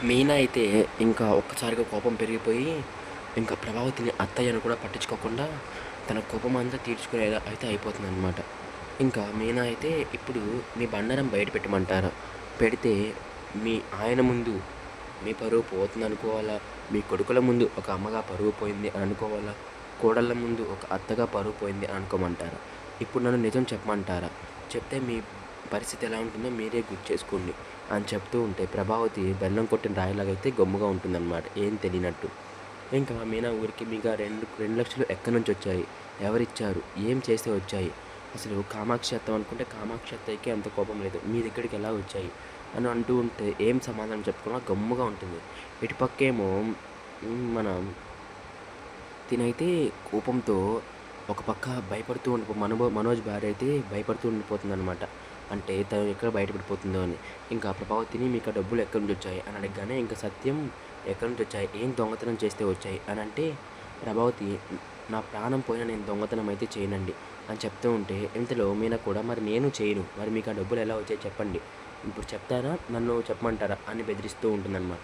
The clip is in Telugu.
మీనా అయితే ఇంకా ఒక్కసారిగా కోపం పెరిగిపోయి, ఇంకా ప్రభావతిని అత్తయ్యను కూడా పట్టించుకోకుండా తన కోపం అంతా తీర్చుకునేలా అయితే అయిపోతుందనమాట. ఇంకా మీనా అయితే ఇప్పుడు మీ బండారం బయట పెట్టమంటారా? పెడితే మీ ఆయన ముందు మీ పరువు పోతుందనుకోవాలా? మీ కొడుకుల ముందు ఒక అమ్మగా పరువు పోయింది అని అనుకోవాలా? కోడళ్ళ ముందు ఒక అత్తగా పరువు పోయింది అని అనుకోమంటారా? ఇప్పుడు నన్ను నిజం చెప్పమంటారా? చెప్తే మీ పరిస్థితి ఎలా ఉంటుందో మీరే గుర్తుచేసుకోండి అని చెప్తూ ఉంటే ప్రభావతి బెల్లం కొట్టిన రాయిలాగైతే గమ్ముగా ఉంటుందన్నమాట. ఏం తెలియనట్టు. ఇంకా మీనా ఊరికి మీకు ఆ 2,00,000 ఎక్కడి నుంచి వచ్చాయి? ఎవరిచ్చారు? ఏం చేస్తే వచ్చాయి? అసలు కామాక్షి అత్త అనుకుంటే కామాక్షి అత్తయ్యకి అంత కోపం లేదు. మీ దగ్గరికి ఎలా వచ్చాయి? అని అంటూ ఉంటే ఏం సమాధానం చెప్పుకున్నా గమ్ముగా ఉంటుంది. ఇటుపక్కేమో మన తినైతే కోపంతో ఒక పక్క భయపడుతూ మనోజ్ భార్య అయితే భయపడుతూ ఉండిపోతుందనమాట. అంటే తను ఎక్కడ బయటపడిపోతుందో అని. ఇంకా ప్రభావతిని మీకు ఆ డబ్బులు ఎక్కడి నుంచి వచ్చాయి అని అడగగానే ఇంకా సత్యం ఎక్కడి నుంచి వచ్చాయి? ఏం దొంగతనం చేస్తే వచ్చాయి? అని అంటే ప్రభావతి నా ప్రాణం పోయినా నేను దొంగతనం అయితే చేయనండి అని చెప్తూ ఉంటే ఇంతలో మీనా కూడా మరి నేను చేయను. మరి మీకు ఆ డబ్బులు ఎలా వచ్చాయి చెప్పండి. ఇప్పుడు చెప్తారా? నన్ను చెప్పమంటారా? అని బెదిరిస్తూ ఉంటుందన్నమాట.